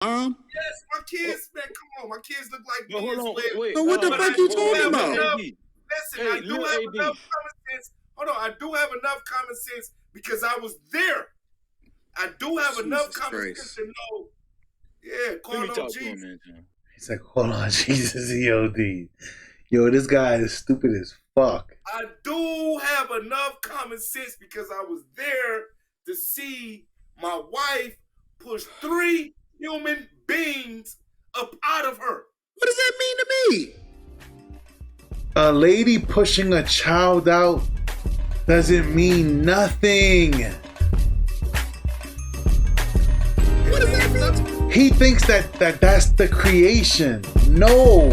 Yes, my kids, man, come on. My kids look like No, me hold as on, well. wait. So what the fuck you talking about? Listen, I do have AD. enough common sense. Hold on, I do have enough common sense because I was there. I do have enough common sense to know. Yeah, call on Jesus. He's like, hold on, Jesus, EOD. Yo, this guy is stupid as fuck. I do have enough common sense because I was there to see my wife push 3 human beings up out of her. What does that mean to me? A lady pushing a child out doesn't mean nothing. What does that mean? He thinks that's the creation. No,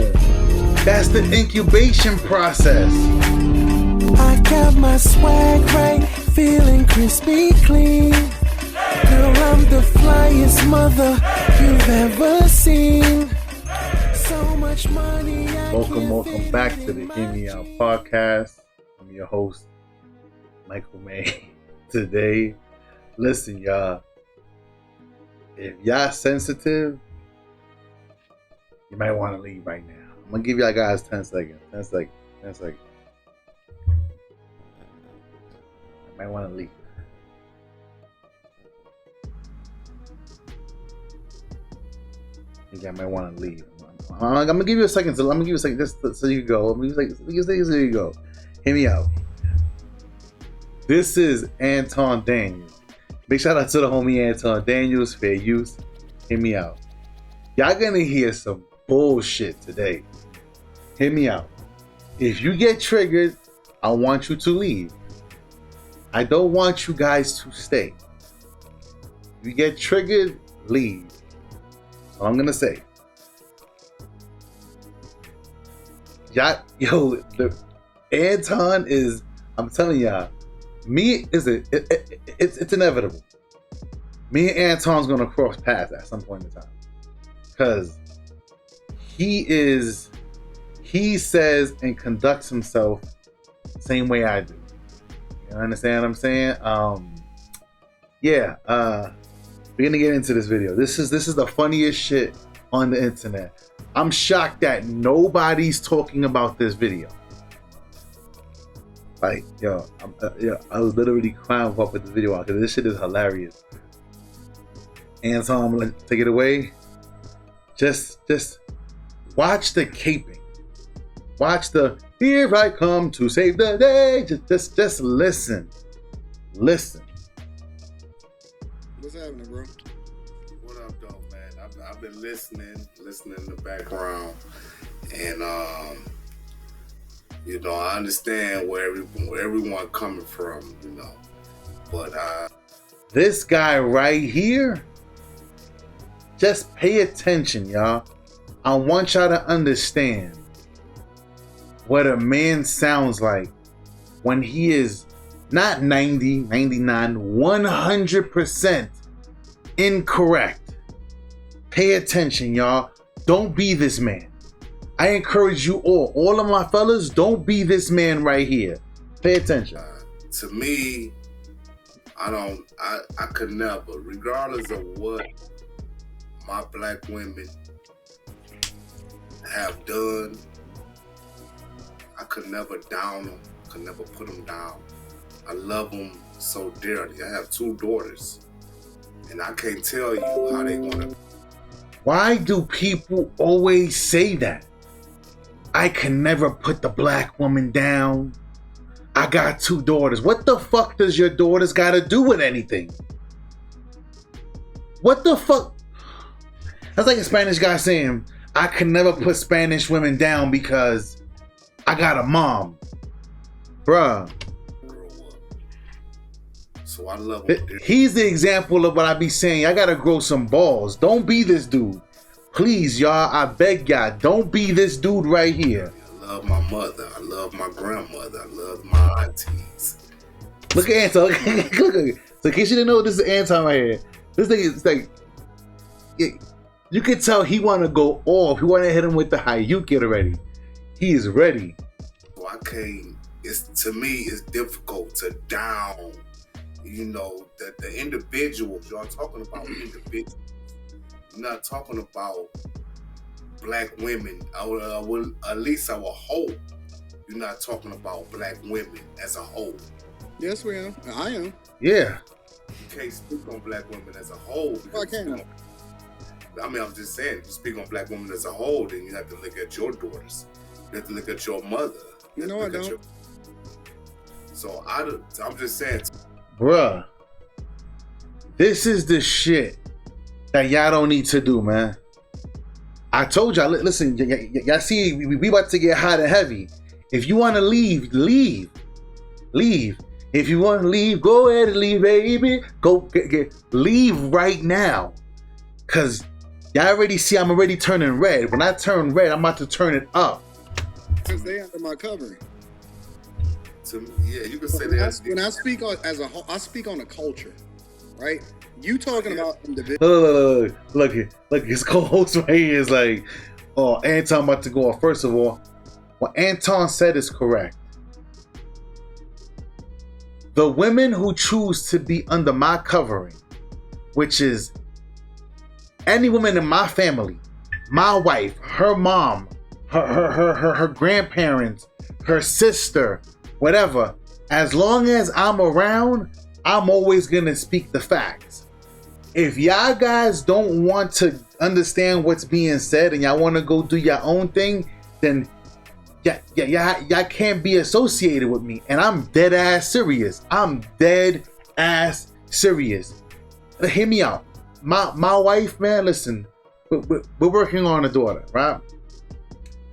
that's the incubation process. I got my swag right, feeling crispy clean. Girl, I'm the flyest mother you've ever seen. So much money. Welcome back to the Hear Me Out podcast. I'm your host, Michael May. Today, listen, y'all. If y'all sensitive, you might want to leave right now. I'm gonna give y'all guys 10 seconds. 10 seconds. 10 seconds. You might want to leave. I think I might want to leave. I'm gonna give you a second. So I'm gonna give you a second just so you can go. I'm gonna give you a second so you go. Hear me out. This is Anton Daniels. Big shout out to the homie Anton Daniels, fair use. Hear me out. Y'all gonna hear some bullshit today. Hear me out. If you get triggered, I want you to leave. I don't want you guys to stay. If you get triggered, leave. That's all I'm gonna say. Yo, the Anton is, I'm telling y'all, it's inevitable. Me and Anton's gonna cross paths at some point in time. Cause he says and conducts himself the same way I do. You understand what I'm saying? We're gonna get into this video. This is the funniest shit on the internet. I'm shocked that nobody's talking about this video. Like, I was literally crying up with this video out because this shit is hilarious. Anton, I'm gonna take it away. Just watch the caping. Watch the "Here I come to save the day." Just listen. Listen. What's happening, bro? What up, though, man? I've been listening in the background, and I understand where everyone coming from, but this guy right here, just pay attention, y'all. I want y'all to understand what a man sounds like when he is not 90, 99, 100% incorrect. Pay attention, y'all. Don't be this man. I encourage you all of my fellas, don't be this man right here. Pay attention. To me, I could never, regardless of what my black women have done, I could never down them, could never put them down. I love them so dearly. I have 2 daughters, and I can't tell you how they gonna. Why do people always say that? I can never put the black woman down. I got 2 daughters. What the fuck does your daughters gotta do with anything? What the fuck? That's like a Spanish guy saying, I can never put Spanish women down because I got a mom. Bruh. So I love him. He's the example of what I be saying. I gotta grow some balls. Don't be this dude. Please, y'all, I beg y'all, don't be this dude right here. I love my mother. I love my grandmother. I love my aunties. Look at Anton. Look at it. So in case you didn't know, this is Anton right here. This thing is like, you can tell he want to go off. He want to hit him with the Hayuki already. He is ready. So I can't. To me, it's difficult to down. The individuals, y'all talking about individuals. You're not talking about black women. At least I will hope you're not talking about black women as a whole. Yes, we am. I am. Yeah. You can't speak on black women as a whole. Why can't I mean, I'm just saying, if you speak on black women as a whole, then you have to look at your daughters. You have to look at your mother. You know I don't. So I'm just saying. Bruh. This is the shit that y'all don't need to do, man. I told y'all, listen, y'all see, we about to get hot and heavy. If you want to leave, leave. Leave. If you want to leave, go ahead and leave, baby. Go leave right now. Because y'all already see I'm already turning red. When I turn red, I'm about to turn it up. Because they under my covering. Yeah, you can say that. When I speak on as a whole, I speak on a culture, right? You talking about individuals. Look, his co-host right here is like, oh, Anton about to go off. First of all, what Anton said is correct. The women who choose to be under my covering, which is any woman in my family, my wife, her mom, her grandparents, her sister, whatever, as long as I'm around, I'm always gonna speak the facts. If y'all guys don't want to understand what's being said and y'all want to go do your own thing, then y'all can't be associated with me. And I'm dead ass serious. I'm dead ass serious. Hear me out. My wife, man, listen, we're working on a daughter, right?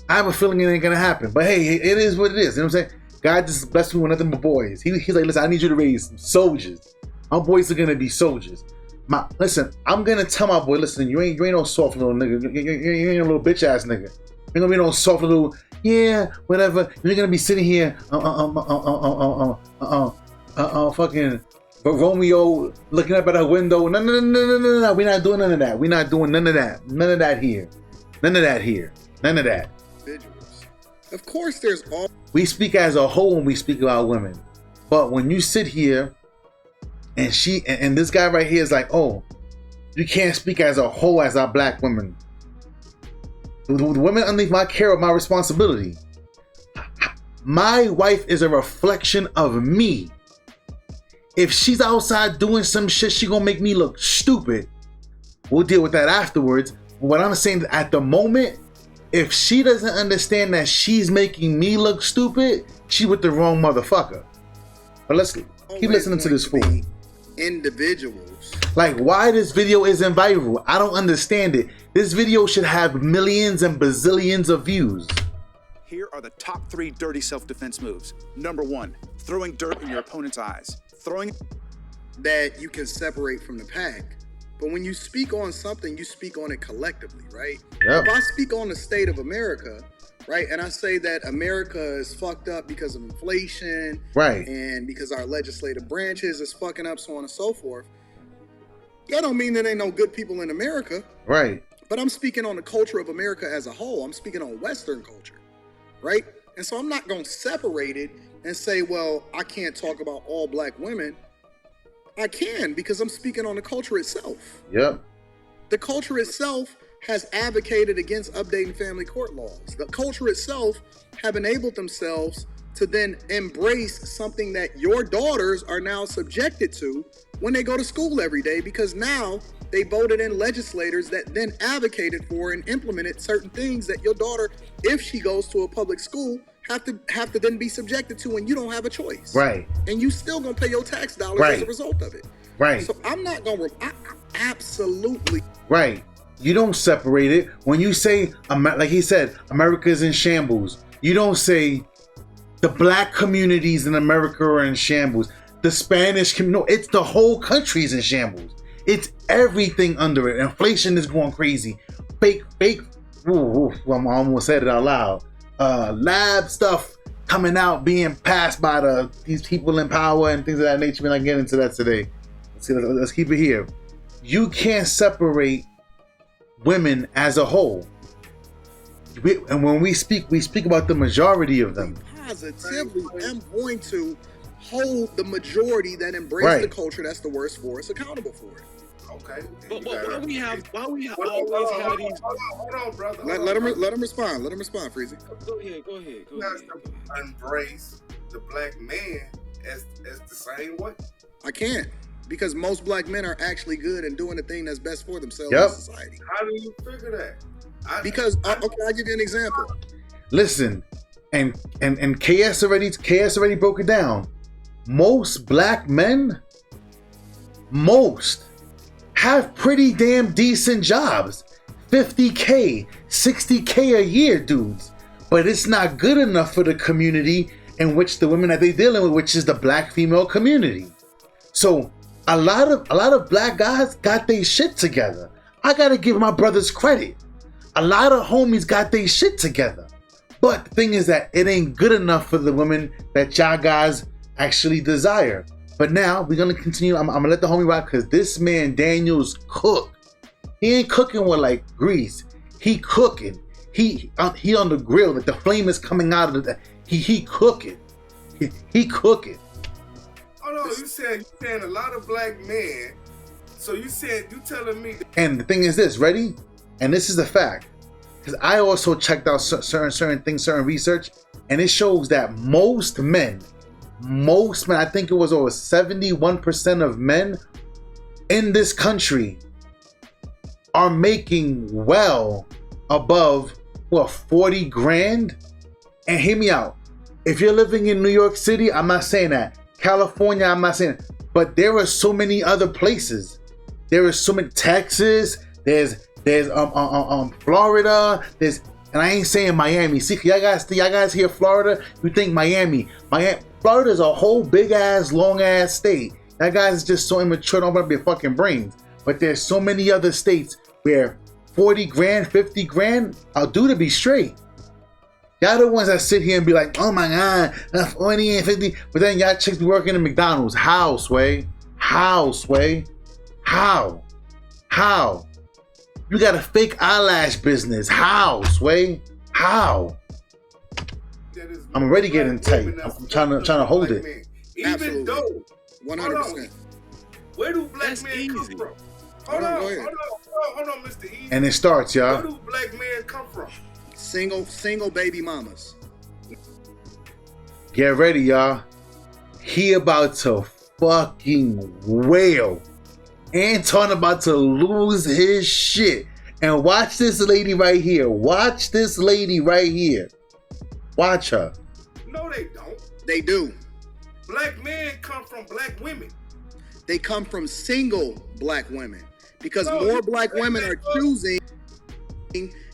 I have a feeling it ain't gonna happen, but hey, it is what it is. You know what I'm saying? God just blessed me with nothing but boys. He's like, listen, I need you to raise some soldiers. My boys are gonna be soldiers. Listen, I'm gonna tell my boy, listen, you ain't no soft little nigga. You ain't a little bitch ass nigga. You ain't gonna be no soft little, yeah, whatever. You're gonna be sitting here, fucking Romeo looking up at her window. No. We're not doing none of that. We're not doing none of that. None of that here. None of that here. None of that. Individuals. Of course, there's all. We speak as a whole when we speak about women, but when you sit here and and this guy right here is like, oh, you can't speak as a whole as our black women. The women underneath my care are my responsibility. My wife is a reflection of me. If she's outside doing some shit, she gonna make me look stupid. We'll deal with that afterwards. What I'm saying, at the moment, if she doesn't understand that she's making me look stupid, she with the wrong motherfucker. But let's keep listening to this fool. Individuals. Like, why this video isn't viral? I don't understand it. This video should have millions and bazillions of views. Here are the top 3 dirty self-defense moves. Number 1, throwing dirt in your opponent's eyes. That you can separate from the pack. But when you speak on something, you speak on it collectively, right? Yep. If I speak on the state of America, right, and I say that America is fucked up because of inflation, right, and because our legislative branches is fucking up, so on and so forth, that don't mean there ain't no good people in America. Right. But I'm speaking on the culture of America as a whole. I'm speaking on Western culture, right? And so I'm not going to separate it and say, well, I can't talk about all black women. I can, because I'm speaking on the culture itself. Yep. The culture itself has advocated against updating family court laws. The culture itself have enabled themselves to then embrace something that your daughters are now subjected to when they go to school every day, because now they voted in legislators that then advocated for and implemented certain things that your daughter, if she goes to a public school, have to then be subjected to, and you don't have a choice. Right. And you still gonna pay your tax dollars as a result of it. Right. So I'm not gonna. Absolutely. Right. You don't separate it. When you say, like he said, America's in shambles, you don't say the black communities in America are in shambles. The Spanish community, no, it's the whole country's in shambles. It's everything under it. Inflation is going crazy. Fake. Ooh, I almost said it out loud. Lab stuff coming out, being passed by these people in power and things of that nature. We're not getting into that today. Let's keep it here. You can't separate women as a whole. And when we speak about the majority of them. Positively, I'm going to hold the majority that embrace the culture that's the worst for us accountable for it. Okay. But why we have always have these? Hold on, brother. Let him respond. Let him respond, Freezy. Go ahead. You have to embrace the black man as the same way. I can't, because most black men are actually good and doing the thing that's best for themselves Yep. in society. How do you figure that? Okay, I'll give you an example. Listen, and KS already broke it down. Most black men, have pretty damn decent jobs. 50K, 60K a year, dudes. But it's not good enough for the community in which the women that they're dealing with, which is the black female community. So a lot of black guys got their shit together. I gotta give my brothers credit. A lot of homies got their shit together. But the thing is that it ain't good enough for the women that y'all guys actually desire. But now we're gonna continue. I'm gonna let the homie rock, because this man Daniels cook. He ain't cooking with like grease. He cooking. He on the grill. Like the flame is coming out of the. He cooking. He cooking. Hold on, you saying a lot of black men. So you telling me that And the thing is this, ready? And this is a fact. Because I also checked out certain things, certain research, and it shows that most men, I think it was over 71% of men in this country are making well above 40 grand. And hear me out. If you're living in New York City, I'm not saying that. California, I'm not saying. But there are so many other places. There is so many. Texas. There's Florida. And I ain't saying Miami. See, y'all guys hear Florida, you think Miami. Florida is a whole big ass, long ass state. That guy's just so immature, don't want to be fucking brains. But there's so many other states where 40 grand, 50 grand, I'll do to be straight. Y'all the ones that sit here and be like, oh my God, 40 and 50. But then y'all chicks be working at McDonald's. How, Sway? How? You got a fake eyelash business. How, Sway? How? I'm already getting tight. I'm trying to hold it. Even Absolutely. though, 100%. where do black That's men easy. come from? Hold on, go ahead. Hold on, Mr. Easy. And it starts, Where y'all. do black men come from? Single baby mamas. Get ready, y'all. He about to fucking wail. Anton about to lose his shit. And watch this lady right here. Watch this lady right here. Watch her. No, they don't. They do. Black men come from black women. They come from single black women, because No, more black black women men are don't. choosing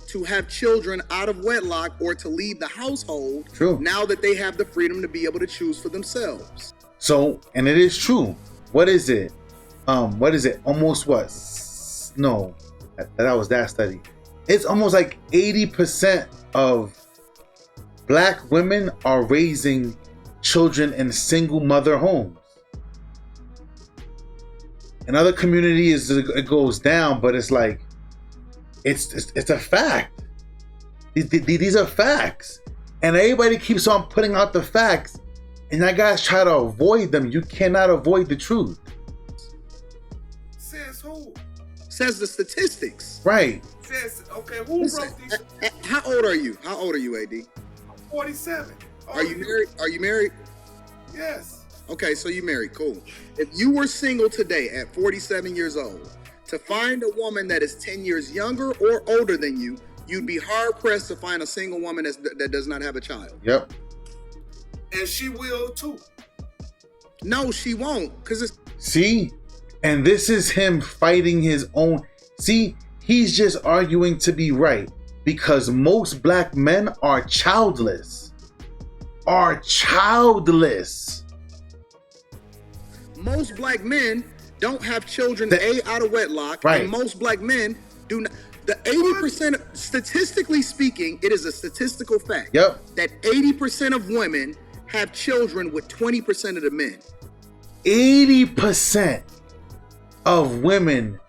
to have children out of wedlock or to leave the household. True. Now that they have the freedom to be able to choose for themselves. So, and it is true. What is it? Almost what? No, that was that study. It's almost like 80% of black women are raising children in single mother homes. In other communities, it goes down, but it's like, it's a fact. These are facts. And everybody keeps on putting out the facts, and you guys try to avoid them. You cannot avoid the truth. Says who? Says the statistics. Right. Says, okay, who Listen, wrote these? how old are you? How old are you, AD? 47. Are you married? Are you married? Yes. Okay, so you married. Cool. If you were single today at 47 years old, to find a woman that is 10 years younger or older than you, you'd be hard pressed to find a single woman that does not have a child. Yep. And she will too. No, she won't, because it's See? And this is him fighting his own. See, he's just arguing to be right, because most black men are childless. most black men don't have children out of wedlock, Right. and most black men do not. The 80%, statistically speaking, it is a statistical fact Yep. that 80% of women have children with 20% of the men. 80% of women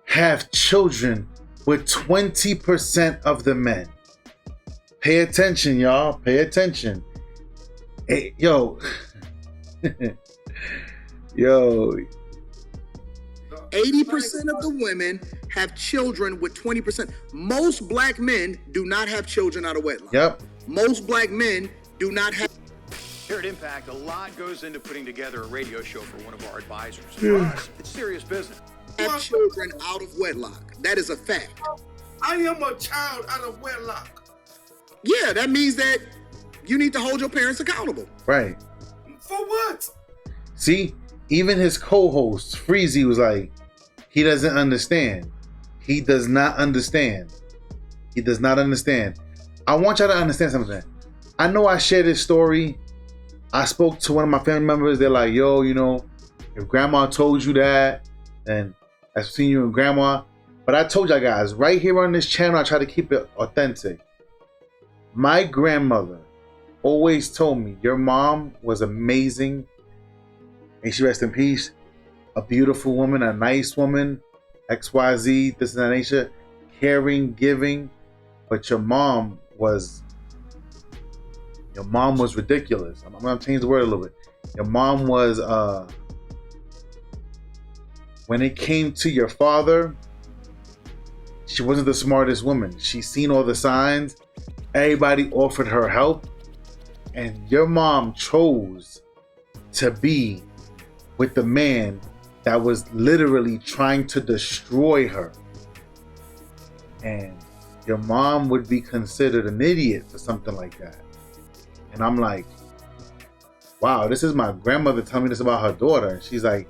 have children with 20% of the men. Pay attention, y'all. Pay attention. Hey, yo. Yo. 80% of the women have children with 20%. Most black men do not have children out of wedlock. Yep. Most black men do not have Here at Impact, a lot goes into putting together a radio show for one of our advisors. For us, it's serious business. children out of wedlock. That is a fact. I am a child out of wedlock. Yeah, that means that you need to hold your parents accountable. Right. For what? See, even his co-host, Freezy, was like, he doesn't understand. He does not understand. He does not understand. I want y'all to understand something. I know I shared this story. I spoke to one of my family members. They're like, yo, you know, if grandma told you that, then I've seen you and grandma. But I told y'all guys, right here on this channel, I try to keep it authentic. My grandmother always told me, your mom was amazing. May she rest in peace. A beautiful woman, a nice woman, XYZ, this and that nature, caring, giving. But your mom was ridiculous. I'm gonna change the word a little bit. Your mom was, when it came to your father, she wasn't the smartest woman. She's seen all the signs. Everybody offered her help. And your mom chose to be with the man that was literally trying to destroy her. And your mom would be considered an idiot for something like that. And I'm like, wow, this is my grandmother telling me this about her daughter. And she's like,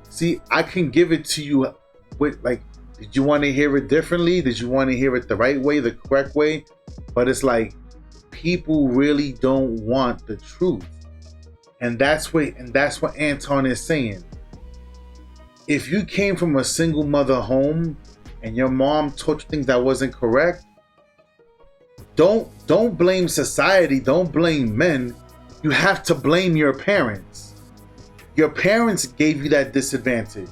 see, I can give it to you with, like, did you want to hear it differently? Did you want to hear it the right way, the correct way? But it's like, people really don't want the truth. And that's what Anton is saying. If you came from a single mother home and your mom taught you things that wasn't correct, don't blame society, don't blame men. You have to blame your parents. Your parents gave you that disadvantage.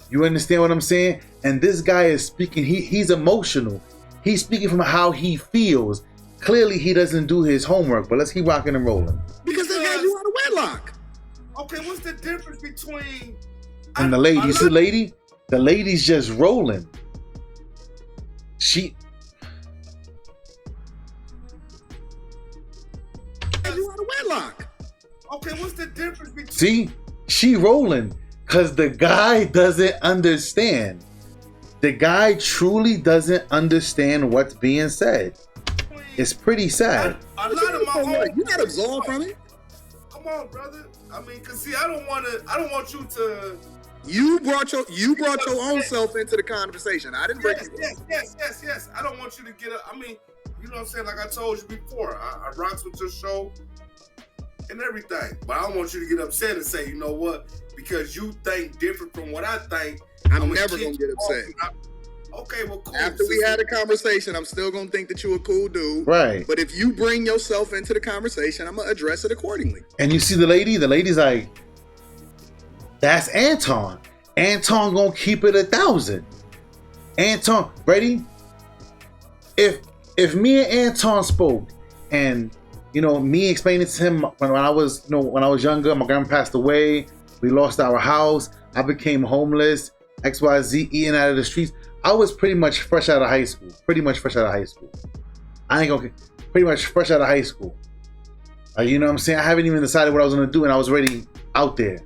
You understand what I'm saying? And this guy is speaking, he's emotional. He's speaking from how he feels. Clearly he doesn't do his homework, but let's keep rocking and rolling. Because they had you out of wedlock. Okay, what's the difference between... And the lady, you see the lady? The lady's just rolling. She... Had you out of wedlock. Okay, what's the difference between... See? She rolling. Because the guy doesn't understand. The guy truly doesn't understand what's being said. It's pretty sad. A lot of my own... You got absolved from it. Come on, brother. I mean, cause see, I don't want you to... You brought your own self into the conversation. I didn't break you. Yes. I don't want you to get up. I mean, you know what I'm saying? Like I told you before, I rocks with your show and everything. But I don't want you to get upset and say, you know what? Because you think different from what I think. I'm never gonna get upset. Okay, well, cool. After we had a conversation, I'm still gonna think that you're a cool dude. Right. But if you bring yourself into the conversation, I'm gonna address it accordingly. And you see the lady's like, that's Anton. Anton gonna keep it 1,000. Anton, ready? If me and Anton spoke, and you know, me explaining to him when I was younger, my grandma passed away, we lost our house, I became homeless, XYZ, eating out of the streets. I was pretty much fresh out of high school. I ain't gonna, pretty much fresh out of high school. You know what I'm saying? I haven't even decided what I was gonna do, and I was already out there.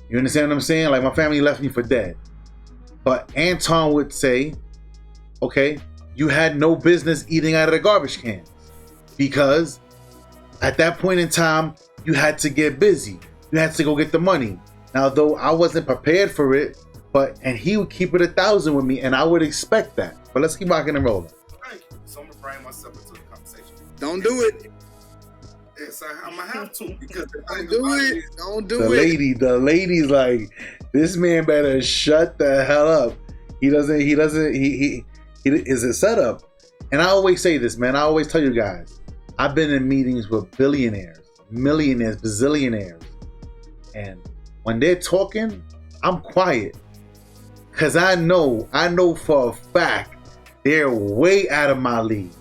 You understand what I'm saying? Like, my family left me for dead. But Anton would say, okay, you had no business eating out of the garbage cans, because at that point in time, you had to get busy. You had to go get the money. Now, though I wasn't prepared for it, and he would keep it 1,000 with me, and I would expect that. But let's keep rocking and rolling. Thank you. So I'm gonna bring myself into the conversation. Don't do it. Yes, I'm gonna have to, because Don't do it. Don't do it. The lady's like, this man better shut the hell up. He is a setup. And I always say this, man. I always tell you guys, I've been in meetings with billionaires, millionaires, bazillionaires, and when they're talking, I'm quiet. Cause I know for a fact they're way out of my league.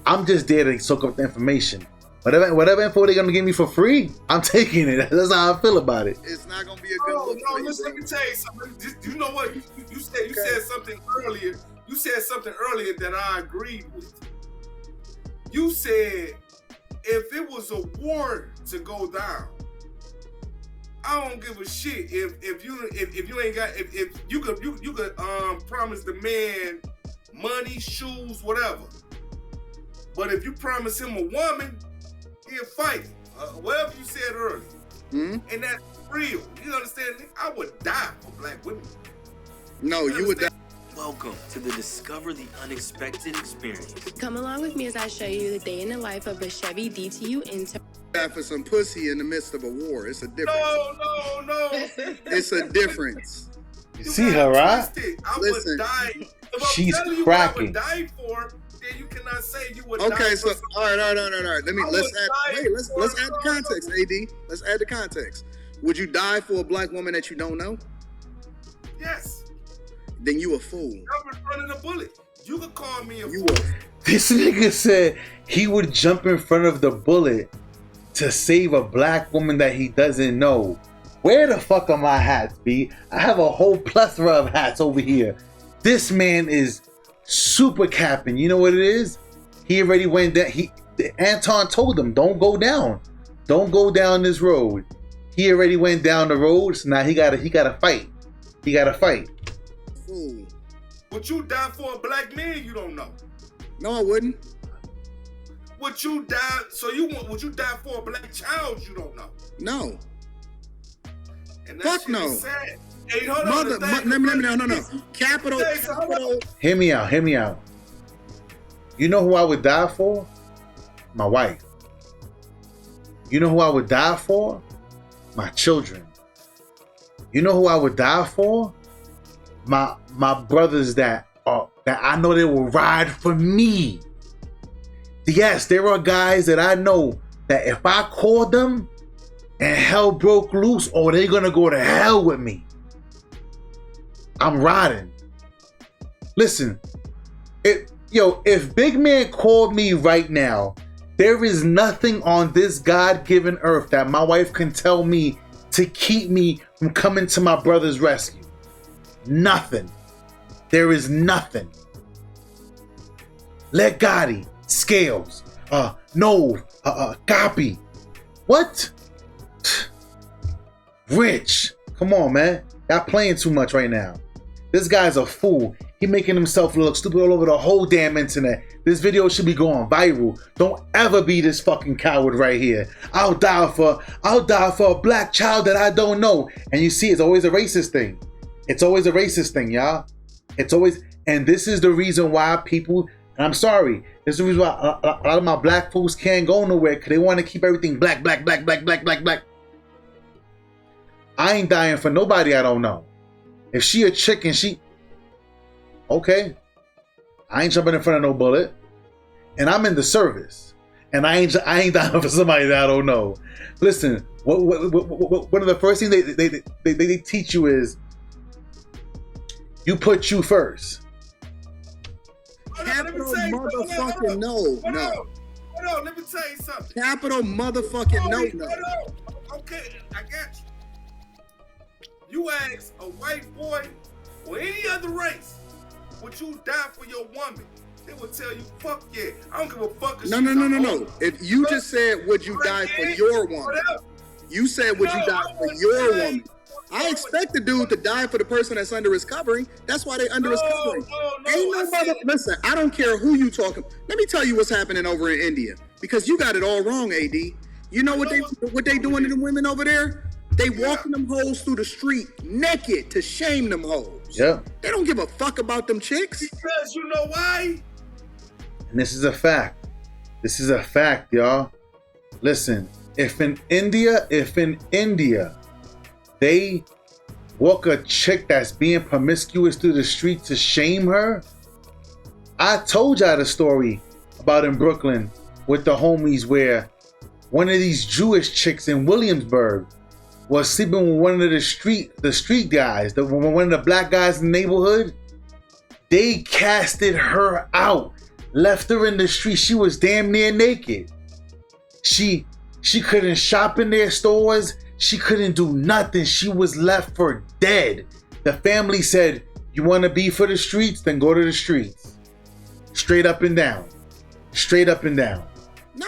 I'm just there to soak up the information. Whatever info they're gonna give me for free, I'm taking it. That's how I feel about it. It's not gonna be a good look for you, Listen, bro. let me tell you something. You know what? You said something earlier. You said something earlier that I agreed with. You said if it was a war to go down, I don't give a shit if you ain't got if you could promise the man money, shoes, whatever. But if you promise him a woman, he'll fight. Whatever you said earlier. Mm-hmm. And that's real. You understand? I would die for black women. No, you would. Welcome to the Discover the Unexpected experience. Come along with me as I show you the day in the life of a Chevy DTU intern. For some pussy in the midst of a war. It's a difference. No. It's a difference. You see her, right? I Listen. would die. If She's I'm telling you cracking. what I would die for, then you cannot say you would die Okay, for so something. all right. Let's add the for- context, AD. Let's add the context. Would you die for a black woman that you don't know? Yes. Then you a fool. I'm in front of the bullet. You could call me a You fool. This nigga said he would jump in front of the bullet to save a black woman that he doesn't know. Where the fuck are my hats, B? I have a whole plethora of hats over here. This man is super capping. You know what it is? He already went down. Anton told him, don't go down. Don't go down this road. He already went down the road, so now he gotta fight. He gotta fight. Fool. Would you die for a black man you don't know? No, I wouldn't. Would you die? Would you die for a black child you don't know? No. And Fuck shit no. is sad. Hey, hold on. No. Capital. Hear me out. You know who I would die for? My wife. You know who I would die for? My children. You know who I would die for? My brothers that I know they will ride for me. Yes, there are guys that I know that if I called them and hell broke loose, they're gonna go to hell with me. I'm riding. Listen, if Big Man called me right now, there is nothing on this God-given earth that my wife can tell me to keep me from coming to my brother's rescue. Nothing. There is nothing. Let Gotti, Scales, Copy. What? Rich. Come on, man. Y'all playing too much right now. This guy's a fool. He making himself look stupid all over the whole damn internet. This video should be going viral. Don't ever be this fucking coward right here. I'll die for a black child that I don't know. And you see, it's always a racist thing. It's always a racist thing, y'all. It's always, and this is the reason why people, and I'm sorry, this is the reason why a lot of my black folks can't go nowhere, because they want to keep everything black. I ain't dying for nobody I don't know. If she a chick and okay, I ain't jumping in front of no bullet, and I'm in the service, and I ain't dying for somebody that I don't know. Listen, one of the first things they teach you is you put you first. Capital motherfucking no. Hold on, let me tell you something. Capital motherfucking no. Hold on. Okay, I got you. You ask a white boy or any other race, would you die for your woman? They will tell you, fuck yeah. I don't give a fuck. No. If you just said, would you die for your woman? You said, would you die for your woman? I expect the dude to die for the person that's under his covering. That's why they under his covering. Ain't no mother. Listen, I don't care who you talking. Let me tell you what's happening over in India, because you got it all wrong, AD. You know what they doing to the women over there? They walking them hoes through the street naked to shame them hoes. Yeah. They don't give a fuck about them chicks. Because you know why? And this is a fact. This is a fact, y'all. Listen, if in India they walk a chick that's being promiscuous through the street to shame her, I told y'all the story about in Brooklyn with the homies where one of these Jewish chicks in Williamsburg was sleeping with one of the street guys, one of the black guys in the neighborhood. They casted her out, left her in the street. She was damn near naked. She couldn't shop in their stores. She couldn't do nothing. She was left for dead. The family said, you want to be for the streets? Then go to the streets. Straight up and down. Straight up and down. No.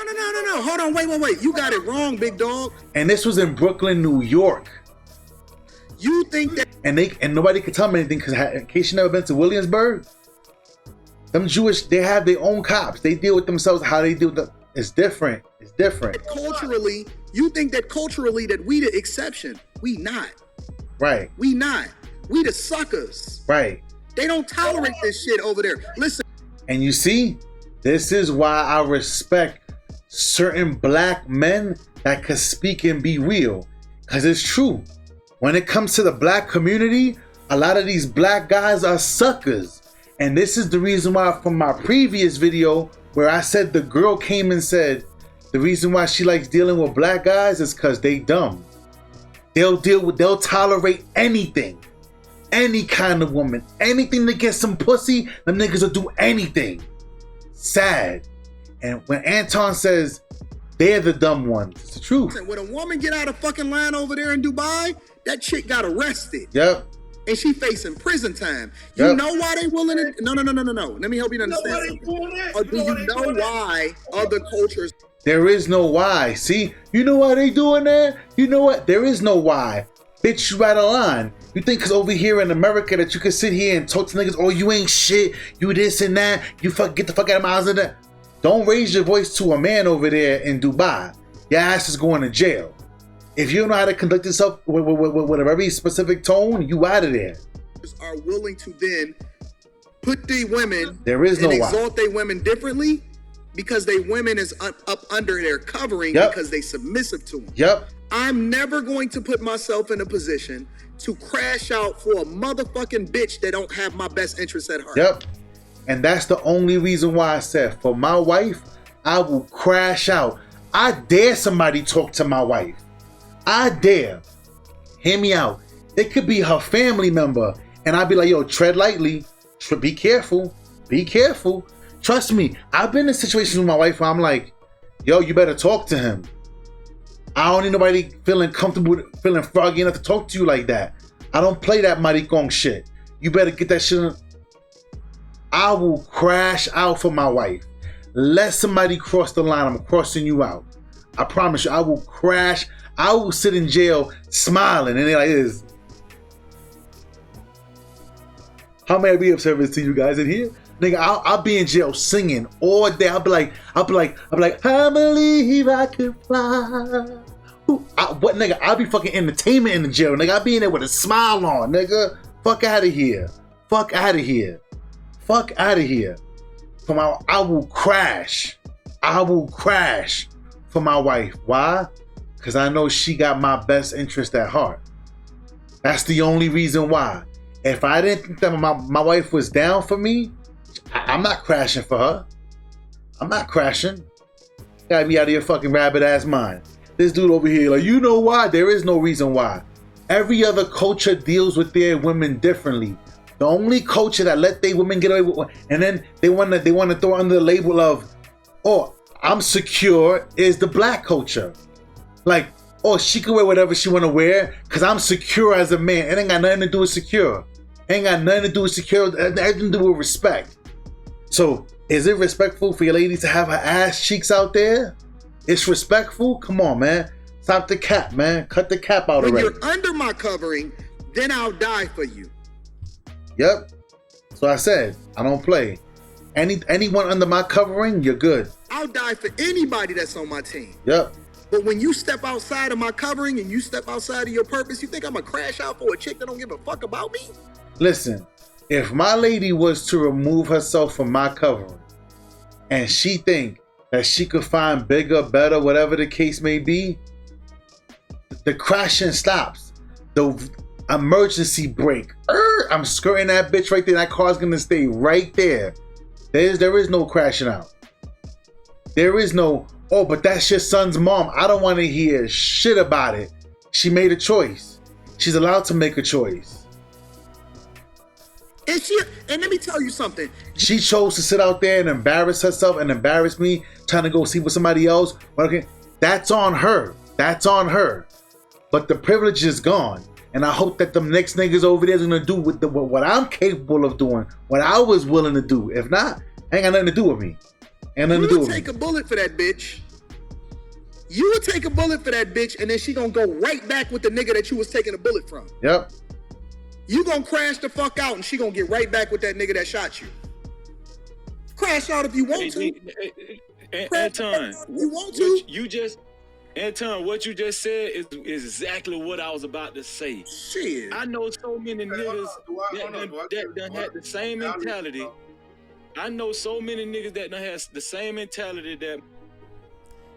Hold on, wait. You got it wrong, big dog. And this was in Brooklyn, New York. You think that... And nobody could tell me anything because in case you never been to Williamsburg, them Jewish, they have their own cops. They deal with themselves how they deal with them. It's different. It's different. Culturally, you think that culturally that we the exception. We not. Right. We not. We the suckers. Right. They don't tolerate this shit over there. Listen. And you see, this is why I respect certain black men that can speak and be real. Because it's true. When it comes to the black community, a lot of these black guys are suckers. And this is the reason why from my previous video where I said the girl came and said the reason why she likes dealing with black guys is because they dumb. They'll tolerate anything. Any kind of woman. Anything to get some pussy, them niggas will do anything. Sad. And when Anton says they're the dumb ones, it's the truth. When a woman get out of fucking line over there in Dubai, that chick got arrested. Yep. And she facing prison time. You know why they willing to... No. Let me help you understand something. Or do you know why other cultures... There is no why. See? You know why they doing that? You know what? There is no why. Bitch, you out of line. You think because over here in America that you can sit here and talk to niggas, oh, you ain't shit, you this and that, you get the fuck out of my house and that. Don't raise your voice to a man over there in Dubai. Your ass is going to jail. If you don't know how to conduct yourself with a very specific tone, you out of there. Are willing to then put the women there is no and why. Exalt they women differently because they women is up under their covering because they submissive to them. Yep. I'm never going to put myself in a position to crash out for a motherfucking bitch that don't have my best interests at heart. Yep. And that's the only reason why I said, for my wife, I will crash out. I dare somebody talk to my wife. I dare. Hear me out. It could be her family member. And I'd be like, yo, tread lightly. Be careful. Be careful. Trust me. I've been in situations with my wife where I'm like, yo, you better talk to him. I don't need nobody feeling comfortable, feeling froggy enough to talk to you like that. I don't play that maricon shit. You better get that shit. I will crash out for my wife. Let somebody cross the line. I'm crossing you out. I promise you, I will crash. I will sit in jail smiling. And they're like this. How may I be of service to you guys in here? Nigga, I'll be in jail singing all day. I'll be like, I believe I could fly. What nigga? I'll be fucking entertainment in the jail. Nigga, I'll be in there with a smile on, nigga. Fuck out of here. Fuck out of here. Fuck out of here. I will crash. I will crash for my wife. Why? Because I know she got my best interest at heart. That's the only reason why. If I didn't think that my wife was down for me, I'm not crashing for her. I'm not crashing. Gotta be out of your fucking rabbit ass mind. This dude over here, like, you know why? There is no reason why. Every other culture deals with their women differently. The only culture that let their women get away with, and then they want to throw under the label of, oh, I'm secure, is the black culture. Like, oh, she can wear whatever she want to wear because I'm secure as a man. It ain't got nothing to do with secure. Ain't got nothing to do with secure. Everything to do with respect. So, is it respectful for your lady to have her ass cheeks out there? It's respectful? Come on, man. Stop the cap, man. Cut the cap out already. When you're under my covering, then I'll die for you. Yep. So I said, I don't play. Anyone under my covering, you're good. I'll die for anybody that's on my team. Yep. But when you step outside of my covering and you step outside of your purpose, you think I'm gonna crash out for a chick that don't give a fuck about me? Listen, if my lady was to remove herself from my covering and she think that she could find bigger, better, whatever the case may be, the crashing stops. The emergency brake. I'm skirting that bitch right there. That car's gonna stay right there. There is no crashing out. There is no, oh, but that's your son's mom. I don't want to hear shit about it. She made a choice. She's allowed to make a choice. And let me tell you something. She chose to sit out there and embarrass herself and embarrass me, trying to go see with somebody else. Okay, That's on her. That's on her. But the privilege is gone. And I hope that the next niggas over there is gonna do with what I'm capable of doing, what I was willing to do. If not, ain't got nothing to do with me. Ain't nothing to do with me. You would take a bullet for that bitch. You would take a bullet for that bitch, and then she gonna go right back with the nigga that you was taking a bullet from. Yep. You gonna crash the fuck out, and she gonna get right back with that nigga that shot you. Crash out if you want to. Anton, you want to. Anton, what you just said is exactly what I was about to say. Shit. I know so many niggas that done had the same mentality. I know so many niggas that done has the same mentality that.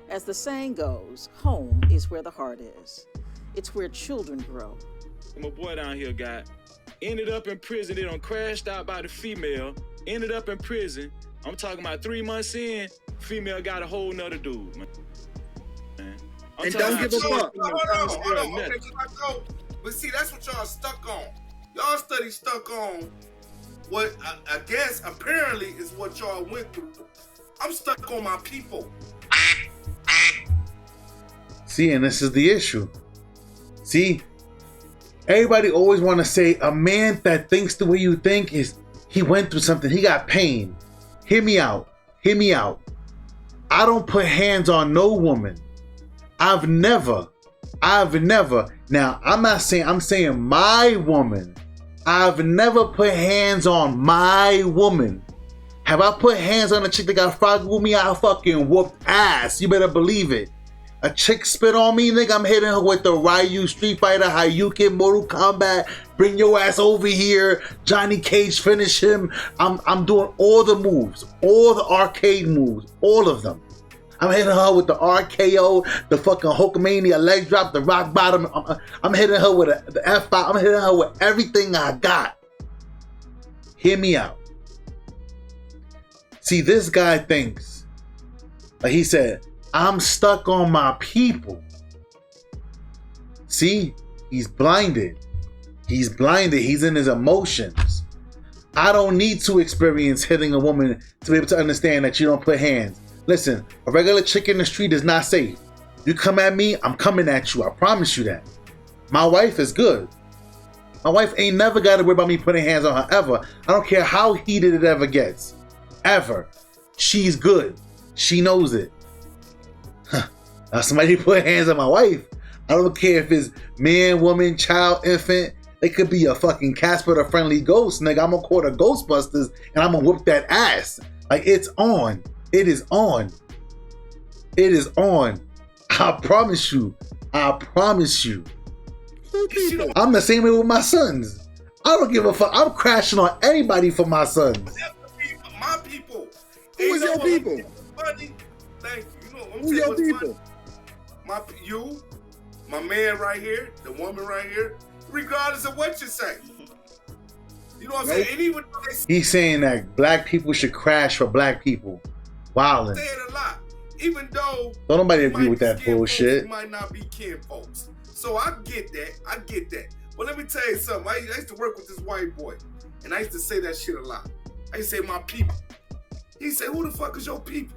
As the saying goes, home is where the heart is. It's where children grow. My boy down here ended up in prison. They done crashed out by the female. Ended up in prison. I'm talking about 3 months in, female got a whole nother dude, man. And don't give a fuck. Hold on. Okay, but see, that's what y'all stuck on. Y'all stuck on what I guess apparently is what y'all went through. I'm stuck on my people. See, and this is the issue. See, everybody always want to say a man that thinks the way you think is he went through something. He got pain. Hear me out. Hear me out. I don't put hands on no woman. I've never. Now, I'm saying my woman. I've never put hands on my woman. Have I put hands on a chick that got froggy with me? I fucking whooped ass. You better believe it. A chick spit on me, nigga, I'm hitting her with the Ryu, Street Fighter, Hadouken, Mortal Kombat, bring your ass over here, Johnny Cage, finish him. I'm doing all the moves, all the arcade moves, all of them. I'm hitting her with the RKO, the fucking Hulkamania leg drop, the rock bottom. I'm hitting her with the F5. I'm hitting her with everything I got. Hear me out. See, this guy thinks, like he said, I'm stuck on my people. See, he's blinded. He's blinded. He's in his emotions. I don't need to experience hitting a woman to be able to understand that you don't put hands. Listen, a regular chick in the street is not safe. You come at me, I'm coming at you. I promise you that. My wife is good. My wife ain't never got to worry about me putting hands on her ever. I don't care how heated it ever gets. Ever. She's good. She knows it. Now somebody put hands on my wife. I don't care if it's man, woman, child, infant. It could be a fucking Casper the Friendly Ghost, nigga. I'm gonna call the Ghostbusters and I'm gonna whoop that ass. Like, it's on. It is on. It is on. I promise you. I promise you. I'm the same way with my sons. I don't give a fuck. I'm crashing on anybody for my sons. My people. Who is your people? Funny. Thank you. You know what I'm Who saying? your people? You, my man right here, the woman right here, regardless of what you say. You know what I'm saying? And even though he's saying that black people should crash for black people. Wildin'. Saying a lot. Even though don't nobody agree with that bullshit. Folks, might not be kin folks. So I get that. But let me tell you something. I used to work with this white boy, and I used to say that shit a lot. I used to say my people. He said, who the fuck is your people?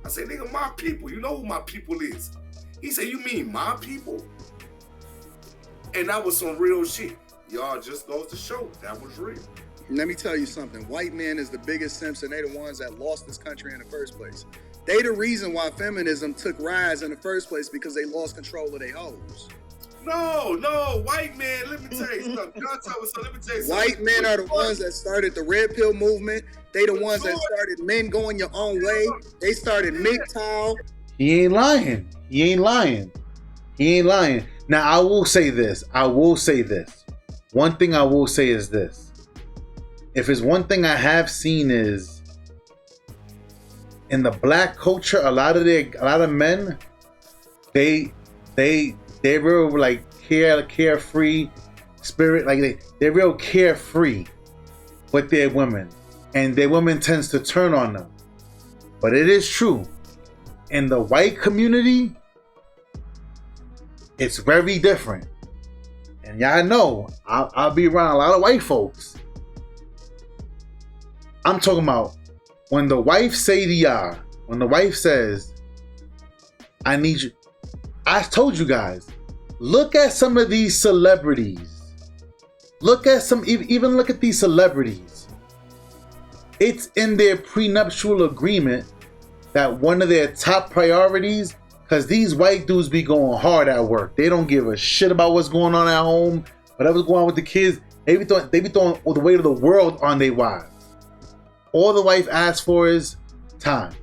I said, nigga, my people. You know who my people is. He said, you mean my people? And that was some real shit. Y'all just goes to show that was real. Let me tell you something. White men is the biggest simps, and they the ones that lost this country in the first place. They the reason why feminism took rise in the first place, because they lost control of their hoes. No, white man, let me tell you something. Let me tell you something. White men are the ones that started the red pill movement. They the ones that started men going your own way. They started MGTOW. He ain't lying. Now, I will say this. One thing I will say is this. If it's one thing I have seen is in the black culture, a lot of men, they real like carefree spirit, like they're real carefree with their women, and their women tends to turn on them. But it is true, in the white community, it's very different. And y'all know, I'll be around a lot of white folks. I'm talking about when the wife say to y'all, when the wife says, I need you. I told you guys, look at some of these celebrities. Look at even look at these celebrities. It's in their prenuptial agreement that one of their top priorities, because these white dudes be going hard at work. They don't give a shit about what's going on at home, whatever's going on with the kids. They be throwing the weight of the world on their wives. All the wife asks for is time.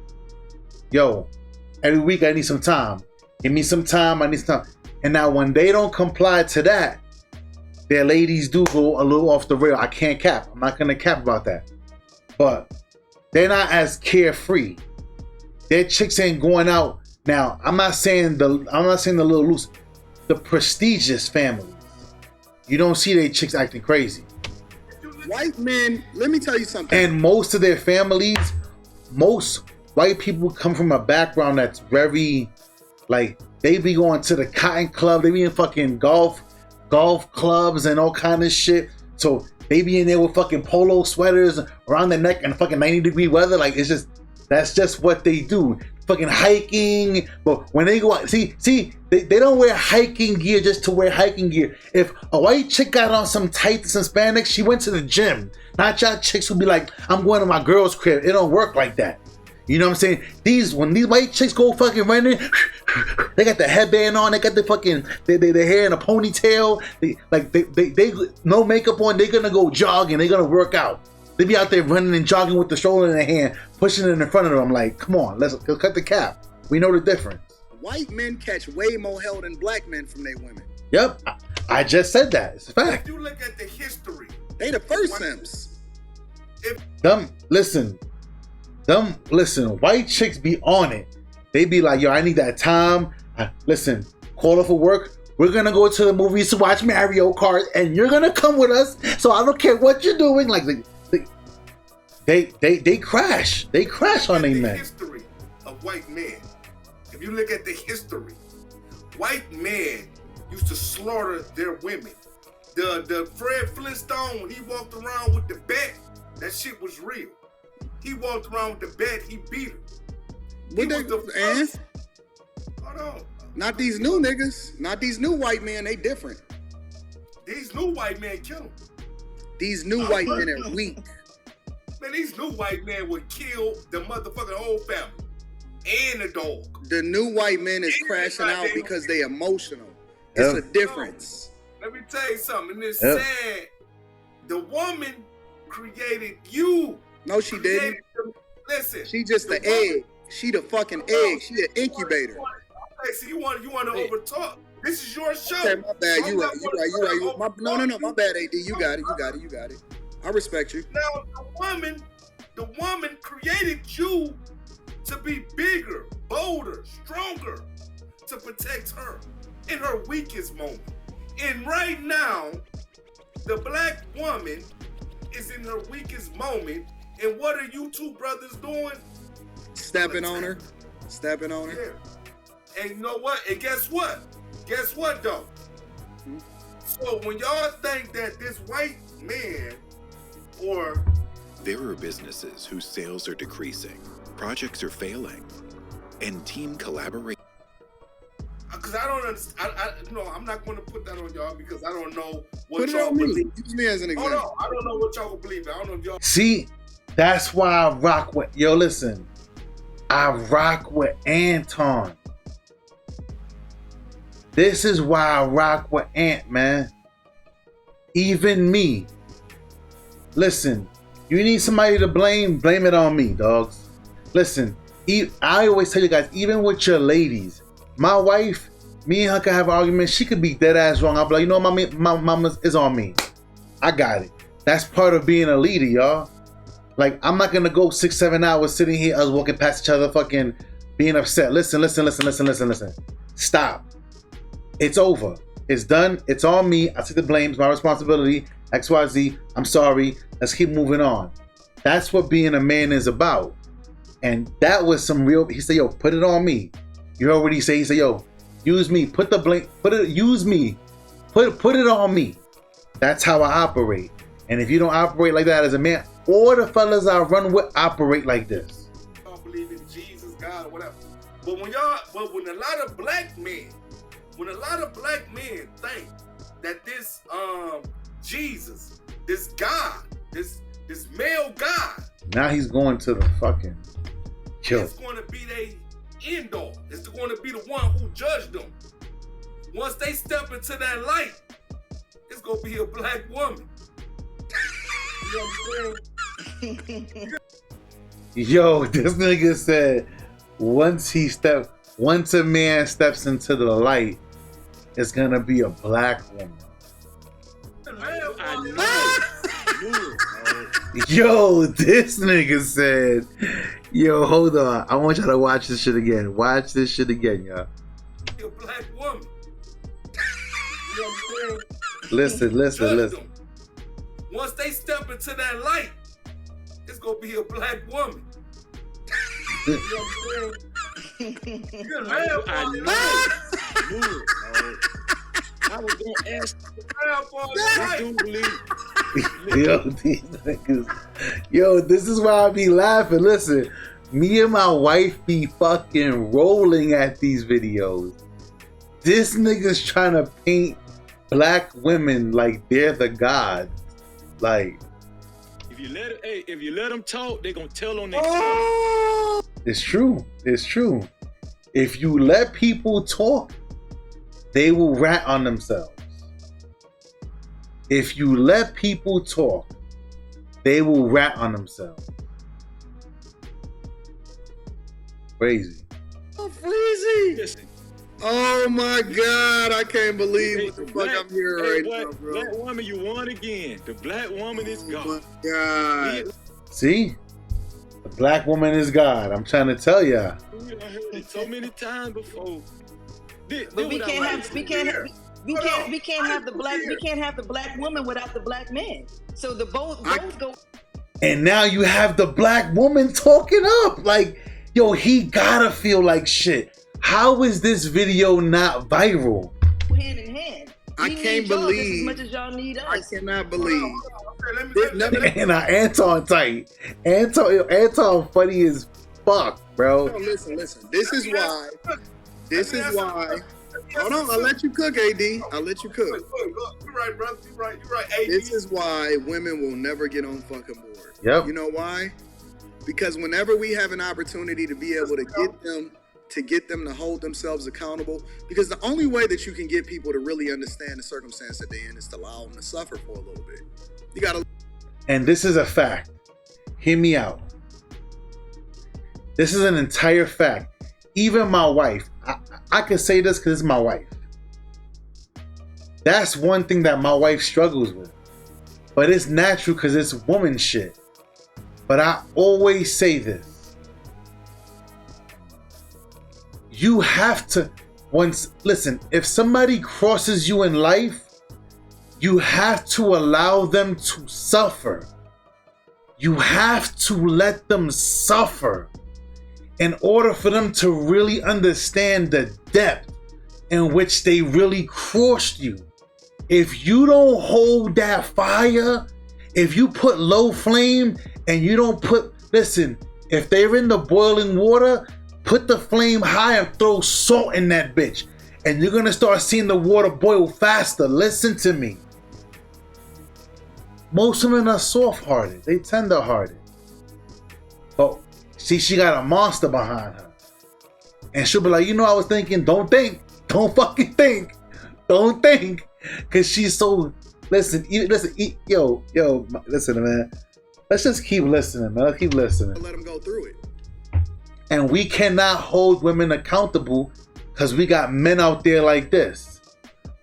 Yo, every week I need some time. Give me some time, I need some time. And now when they don't comply to that, their ladies do go a little off the rail. I can't cap. I'm not gonna cap about that. But they're not as carefree. Their chicks ain't going out. Now, I'm not saying the little loose, the prestigious families. You don't see their chicks acting crazy. White men, let me tell you something. And most of their families, most white people come from a background that's very, like, they be going to the Cotton Club, they be in fucking golf clubs and all kind of shit. So they be in there with fucking polo sweaters around their neck and fucking 90-degree weather. Like, it's just, that's just what they do. Fucking hiking. But when they go out, see, they don't wear hiking gear just to wear hiking gear. If a white chick got on some tights and spandex, she went to the gym. Not y'all chicks who be like, I'm going to my girl's crib. It don't work like that. You know what I'm saying? When these white chicks go fucking running, they got the headband on, they got the fucking their hair in a ponytail. They no makeup on, they're gonna go jogging, they're gonna work out. They be out there running and jogging with the stroller in their hand, pushing it in front of them. Like, come on, let's cut the cap. We know the difference. White men catch way more hell than black men from their women. Yep, I just said that. It's a fact. If you look at the history, they the first simps. Listen, white chicks be on it. They be like, yo, I need that time. Listen, call her for work. We're gonna go to the movies to watch Mario Kart, and you're gonna come with us. So I don't care what you're doing. Like, they crash. They crash on their men. History of white men. If you look at the history, white men used to slaughter their women. The Fred Flintstone, when he walked around with the bat, that shit was real. He walked around with the bat, he beat her. Hold on. Not these new niggas. Not these new white men. They different. These new white men kill them. These new white men are weak. Man, these new white men would kill the motherfucking whole family and the dog. The new white men is crashing out because they emotional. It's a difference. Let me tell you something. It's sad. The woman created you. No, she didn't. Listen. She just the egg. She the fucking egg. She an incubator. Okay, so you want to overtalk. This is your show. Okay, my bad. You right. No. My bad, AD. You got it. I respect you. Now the woman created you to be bigger, bolder, stronger, to protect her in her weakest moment. And right now, the black woman is in her weakest moment. And what are you two brothers doing? Stepping on her. Yeah. And you know what? And guess what? Guess what, though? Mm-hmm. So when y'all think that this white man or... There are businesses whose sales are decreasing, projects are failing, and team collaboration... Because I don't understand. I'm not going to put that on y'all because I don't know what put y'all believe. Use me as an example. Hold on. I don't know what y'all believe. I don't know if y'all... See, that's why I rock with... Yo, listen. I rock with Anton. This is why I rock with Ant, man. Even me. Listen, you need somebody to blame it on me, dogs. Listen, I always tell you guys, even with your ladies, my wife, me and her can have an argument. She could be dead ass wrong. I'll be like, you know, my mama is on me. I got it. That's part of being a leader, y'all. Like, I'm not gonna go 6-7 hours sitting here, us walking past each other, fucking being upset. Listen. Stop. It's over. It's done. It's on me. I take the blame. It's my responsibility. XYZ. I'm sorry. Let's keep moving on. That's what being a man is about. And that was some real. He said, "Yo, put it on me." You heard what he said? He said, "Yo, use me. Put the blame. Use me. Put it on me." That's how I operate. And if you don't operate like that as a man, all the fellas I run with operate like this. I don't believe in Jesus, God, or whatever. But when a lot of black men think that this Jesus, this God, this male God, now he's going to the fucking kill. It's going to be their end all. It's going to be the one who judged them. Once they step into that light, it's going to be a black woman. You know what I'm saying? Yo, this nigga said once a man steps into the light, it's gonna be a black woman. Yo, this nigga said, yo, hold on. I want y'all to watch this shit again. Watch this shit again, y'all. A black woman. You know what I'm Listen. saying? Them. Once they step into that light, it's gonna be a black woman. You know what I'm saying? You're a man, I was gonna ask. I do believe. Yo, these niggas. Yo, this is why I be laughing. Listen, me and my wife be fucking rolling at these videos. This nigga's trying to paint black women like they're the god. Like, if you let them talk, they gonna tell on themselves. It's true. If you let people talk, they will rat on themselves. If you let people talk, they will rat on themselves. Crazy. Oh, Freezy! Oh my God, I can't believe what the fuck I'm hearing now, bro. Black woman, you won again. The black woman is God. Oh my God. See? The black woman is God. I'm trying to tell y'all. I heard it so many times before. But we can't have the black woman without the black man. So the both go. And now you have the black woman talking up. Like, yo, he gotta feel like shit. How is this video not viral? Hand in hand. I can't believe. As much as y'all need us. I cannot believe. And Anton tight. Anton funny as fuck, bro. No, listen. This is why. Hold on, I'll let you cook, AD. I'll let you cook. You're right, brother. You're right, AD. This is why women will never get on fucking board. Yep. You know why? Because whenever we have an opportunity to be able to get them to hold themselves accountable, because the only way that you can get people to really understand the circumstance that they're in is to allow them to suffer for a little bit. You gotta. And this is a fact. Hear me out. This is an entire fact. Even my wife, I can say this because it's my wife. That's one thing that my wife struggles with. But it's natural because it's woman shit. But I always say this. You have to, listen, if somebody crosses you in life, you have to allow them to suffer. You have to let them suffer in order for them to really understand the depth in which they really crossed you. If you don't hold that fire, if you put low flame and you don't listen, if they're in the boiling water, put the flame high and throw salt in that bitch. And you're gonna start seeing the water boil faster. Listen to me. Most women are soft-hearted. They tender-hearted. But see, she got a monster behind her. And she'll be like, I was thinking, don't think. Don't fucking think. Don't think. Because she's so, listen, man. Let's just keep listening, man. Let's keep listening. Let them go through it. And we cannot hold women accountable because we got men out there like this.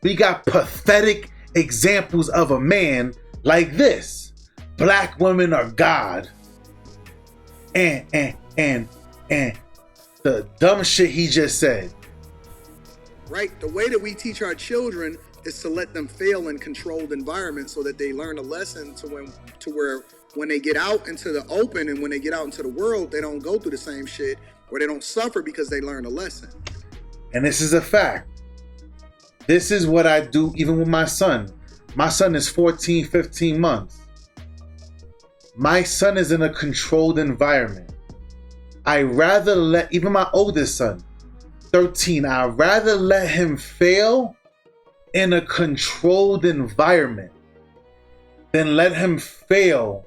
We got pathetic examples of a man like this. Black women are God. And the dumb shit he just said. Right? The way that we teach our children is to let them fail in controlled environments so that they learn a lesson to where when they get out into the open and when they get out into the world, they don't go through the same shit or they don't suffer because they learn a lesson. And this is a fact. This is what I do even with my son. My son is 14, 15 months. My son is in a controlled environment. I rather let, even my oldest son, 13. I'd rather let him fail in a controlled environment than let him fail.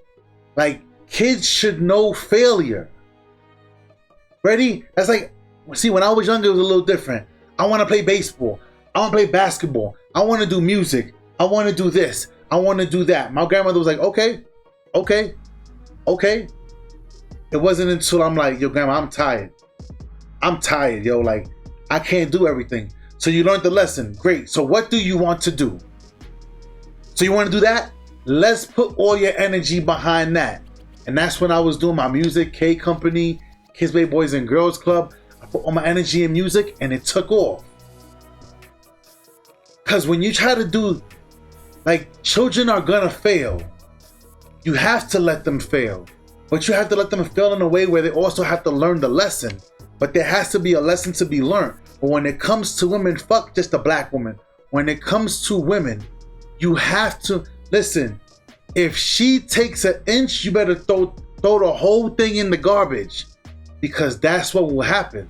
Like, kids should know failure. Ready? That's like, see, when I was younger, it was a little different. I want to play baseball. I want to play basketball. I want to do music. I want to do this. I want to do that. My grandmother was like, okay. It wasn't until I'm like, yo, grandma, I'm tired. Yo. Like, I can't do everything. So you learned the lesson. Great. So what do you want to do? So you want to do that? Let's put all your energy behind that. And that's when I was doing my music, K Company, Kids Bay Boys and Girls Club. I put all my energy in music and it took off. Because when you try to do, like, children are gonna fail. You have to let them fail. But you have to let them fail in a way where they also have to learn the lesson. But there has to be a lesson to be learned. But when it comes to women, fuck just a black woman. When it comes to women, you have to, listen, if she takes an inch, you better throw the whole thing in the garbage. Because that's what will happen.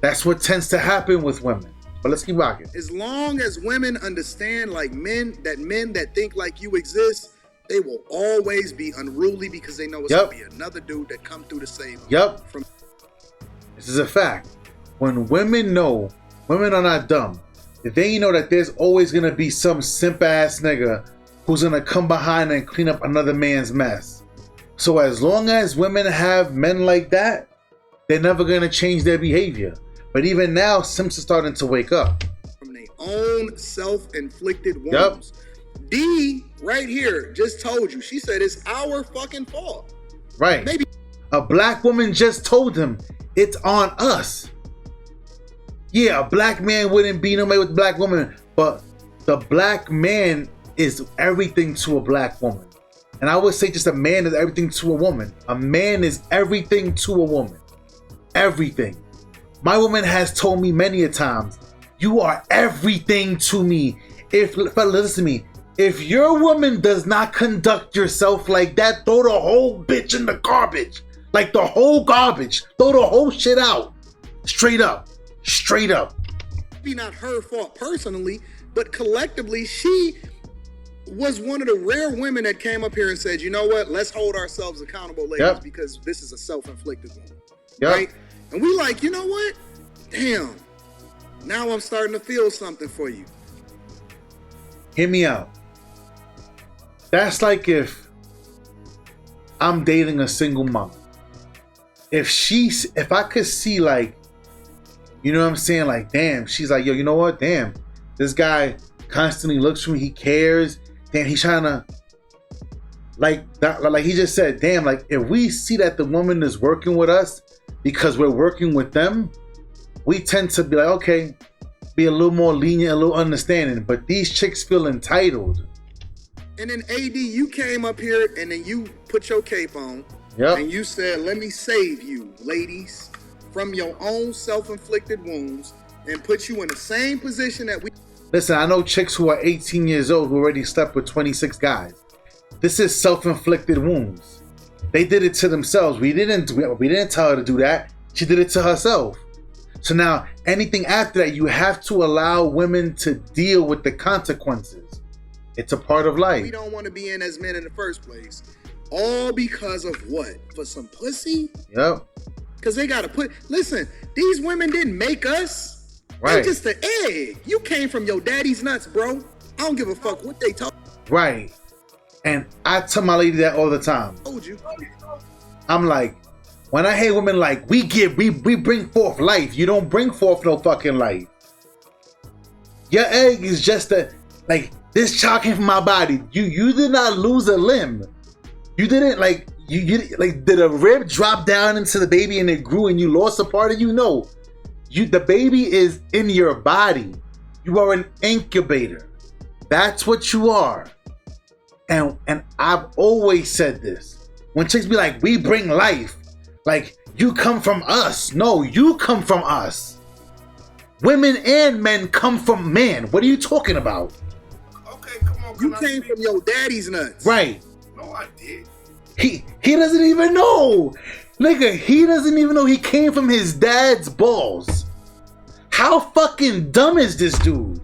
That's what tends to happen with women. But let's keep rocking. As long as women understand, like, men that think like you exist, they will always be unruly because they know it's gonna be another dude that come through to save them. This is a fact. When women know, women are not dumb. They know that there's always gonna be some simp ass nigga who's gonna come behind and clean up another man's mess. So as long as women have men like that, they're never gonna change their behavior. But even now, simps are starting to wake up. From their own self-inflicted wounds. D, right here, just told you. She said it's our fucking fault. Right. Maybe a black woman just told him it's on us. Yeah, a black man wouldn't be no way with a black woman, but the black man is everything to a black woman. And I would say just a man is everything to a woman. A man is everything to a woman. Everything. My woman has told me many a times, you are everything to me. Listen to me, if your woman does not conduct yourself like that, throw the whole bitch in the garbage. Like the whole garbage. Throw the whole shit out. Straight up. Straight up. Maybe not her fault personally, but collectively, she was one of the rare women that came up here and said, you know what, let's hold ourselves accountable, ladies, because this is a self-inflicted one. Right? And we like, you know what? Damn. Now I'm starting to feel something for you. Hear me out. That's like if I'm dating a single mom. If I could see, like, you know what I'm saying? Like, damn, she's like, yo, you know what? Damn, this guy constantly looks for me. He cares. Damn, he's trying to, like he just said, damn, like, if we see that the woman is working with us because we're working with them, we tend to be like, okay, be a little more lenient, a little understanding. But these chicks feel entitled. And then AD, you came up here and then you put your cape on. And you said, let me save you, ladies, from your own self-inflicted wounds and put you in the same position that we... Listen, I know chicks who are 18 years old who already slept with 26 guys. This is self-inflicted wounds. They did it to themselves. We didn't tell her to do that. She did it to herself. So now, anything after that, you have to allow women to deal with the consequences. It's a part of life. We don't want to be in as men in the first place. All because of what? For some pussy? Yep. Because they got to put... Listen, these women didn't make us. Right. They're just the egg. You came from your daddy's nuts, bro. I don't give a fuck what they talk. Right. And I tell my lady that all the time. Told you. I'm like, when I hear women like, we bring forth life. You don't bring forth no fucking life. Your egg is just like, this child came from my body. You did not lose a limb. You didn't like, did a rib drop down into the baby and it grew and you lost a part of you? No. The baby is in your body. You are an incubator. That's what you are. And I've always said this. When chicks be like, we bring life. Like, you come from us. No, you come from us. Women and men come from men. What are you talking about? Okay, come on. You came from your daddy's nuts. Right. No, I did. He doesn't even know. Nigga, he doesn't even know he came from his dad's balls. How fucking dumb is this dude?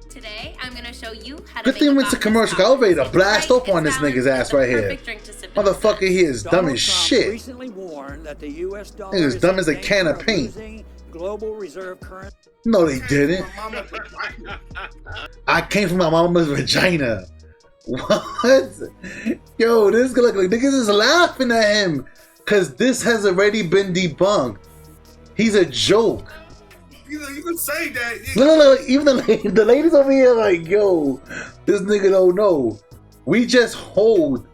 Today, I'm gonna show you how to Good make thing a we went to vodka commercial. I sour. was ready to It's blast light, off on it's this nigga's balanced, ass it's the right here. perfect drink to sip in the Motherfucker here is dumb as shit. Recently warned that the US dollar Nigga's is dumb in as a danger can of of paint. losing global reserve currency. No, they didn't. I came from my mama's vagina. What? Yo, this guy look like niggas is laughing at him. Cause this has already been debunked. He's a joke. You can say that. Look, even the ladies over here like, yo, this nigga don't know. We just hold.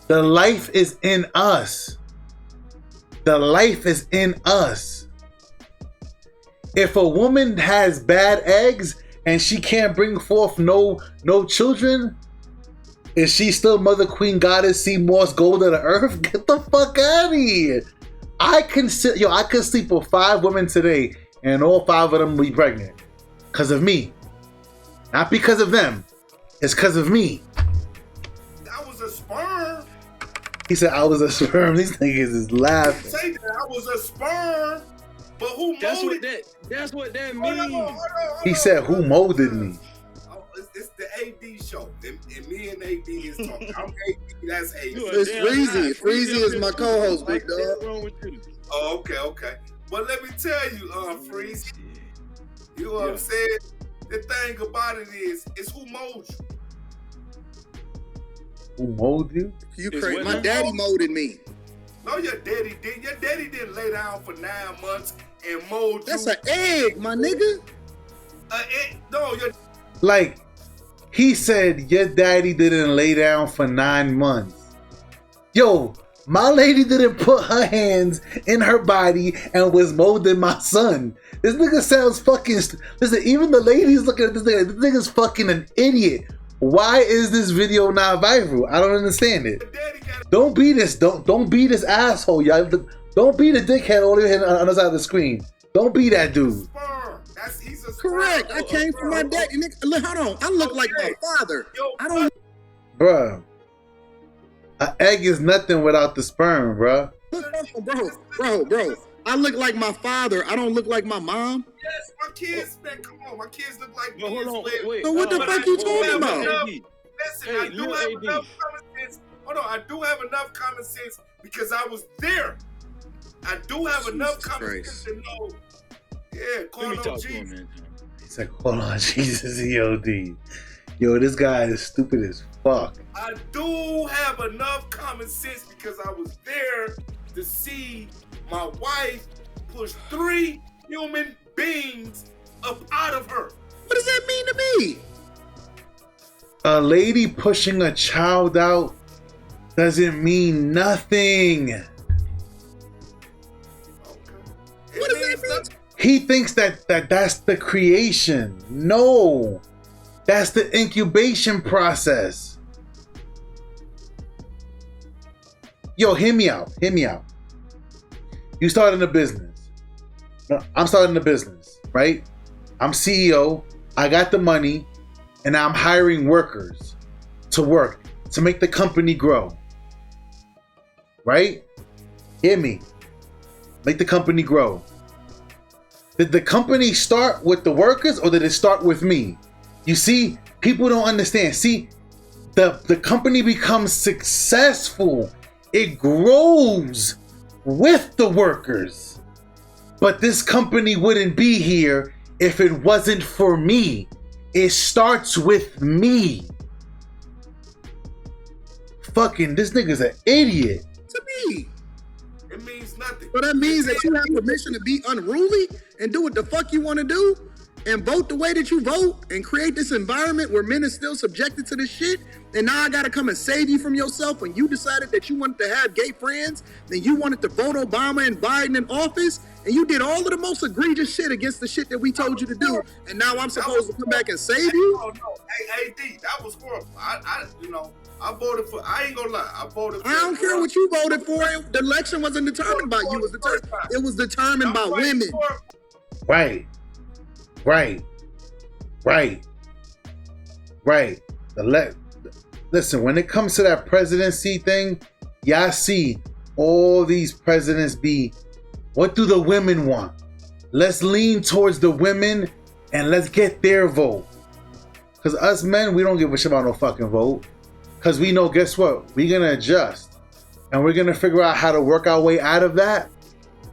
The life is in us. The life is in us. If a woman has bad eggs and she can't bring forth no children, is she still Mother Queen Goddess Seymour's gold of the earth? Get the fuck out of here. I could sleep with 5 women today and all 5 of them will be pregnant. Because of me. Not because of them. It's because of me. I was a sperm. He said I was a sperm. These niggas is laughing. Say that I was a sperm. But who molded? That's what that means. He said, who molded me? Oh, it's the AD show. And me and AD is talking. I'm AD, that's AD. It's Freezy. Freezy is my co-host, big dog. Oh, okay. But let me tell you, Freezy, you know what I'm saying? The thing about it is who molds you. Who molded you? You crazy. My daddy molded me. No, your daddy didn't. Your daddy didn't lay down for 9 months and mold you. That's an egg, my nigga. No, your... Like, he said your daddy didn't lay down for 9 months. Yo, my lady didn't put her hands in her body and was molding my son. This nigga sounds fucking... Listen, even the ladies looking at this nigga. This nigga's fucking an idiot. Why is this video not viral? I don't understand it. Don't be this. Don't be this asshole, y'all. Don't be the dickhead all the way on the other side of the screen. Don't be that dude. He's a correct. I came from my daddy. Look, hold on. I look like my father. I don't. Bruh. An egg is nothing without the sperm, bruh. Bro. I look like my father. I don't look like my mom. Yes, my kids, man. Come on, my kids look like me. Hold on, wait. So what the fuck you talking about? Listen, I do have enough common sense. Hold on, I do have enough common sense because I was there. I do have enough common sense to know. Yeah, call on Jesus. He's like, hold on, Jesus, EOD. Yo, this guy is stupid as fuck. I do have enough common sense because I was there to see my wife push 3 human beings up out of her. What does that mean to me? A lady pushing a child out doesn't mean nothing. What does that mean? He thinks that's the creation. No, that's the incubation process. Yo, hear me out. You starting a business. I'm starting a business, right? I'm CEO. I got the money, and I'm hiring workers to work to make the company grow. Right? Hear me. Make the company grow. Did the company start with the workers or did it start with me? You see, people don't understand. See, the company becomes successful. It grows with the workers. But this company wouldn't be here if it wasn't for me. It starts with me. Fucking, this nigga's an idiot. To me. It means nothing. So that means that you have permission to be unruly and do what the fuck you want to do and vote the way that you vote and create this environment where men are still subjected to this shit. And now I got to come and save you from yourself when you decided that you wanted to have gay friends, then you wanted to vote Obama and Biden in office, and you did all of the most egregious shit against the shit that we told you to do. And now I'm supposed to come back and save you? Oh, no. Hey, AD, that was horrible. I voted for, I ain't gonna lie, I voted for. I don't care what you voted for. The election wasn't determined by you. It was determined by women. Right. Listen, when it comes to that presidency thing, y'all see all these presidents be, what do the women want? let's lean towards the women and let's get their vote. Because us men, we don't give a shit about no fucking vote. Because we know, guess what? We're going to adjust. And we're going to figure out how to work our way out of that.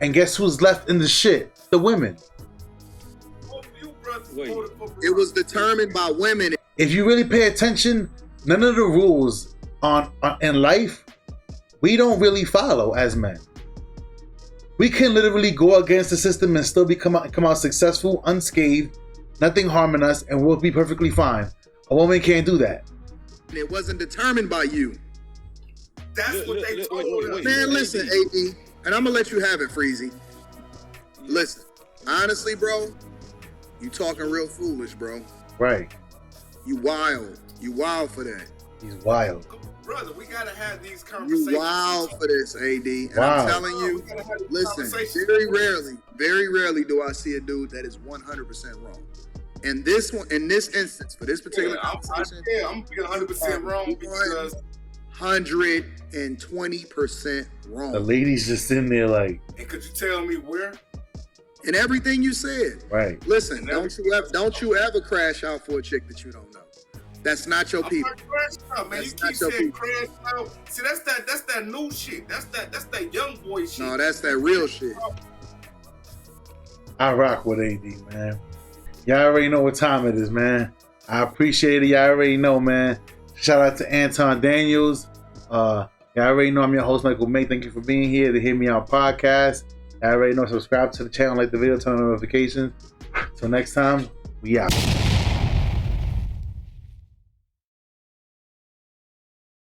And guess who's left in the shit? The women. It was determined by women. If you really pay attention, none of the rules in life, we don't really follow as men. We can literally go against the system and still come out successful, unscathed, nothing harming us, and we'll be perfectly fine. A woman can't do that. It wasn't determined by you. That's what they told us. Man, listen, AD, and I'm gonna let you have it, Freezy. Listen, honestly, bro, you talking real foolish, bro. Right. You wild. You wild for that. He's wild. Brother, we gotta have these conversations. You wild for this, AD. And Wow. I'm telling you, listen, very rarely do I see a dude that is 100% wrong. And this one, in this instance, for this particular conversation, I'm being 100% wrong because 120% wrong. The lady's just in there like. And could you tell me where? And everything you said. Right. Listen, don't you ever crash out for a chick that you don't know. That's not your people. Man, That's you keep not your saying people. crash out. See, that's that new shit. That's that young boy shit. No, that's that real shit. I rock with AD, man. Y'all already know what time it is, man. I appreciate it. Y'all already know, man. Shout out to Anton Daniels. Y'all already know I'm your host, Michael May. Thank you for being here to Hear Me Out podcast. Y'all already know, subscribe to the channel, like the video, turn on notifications. Till next time, we out.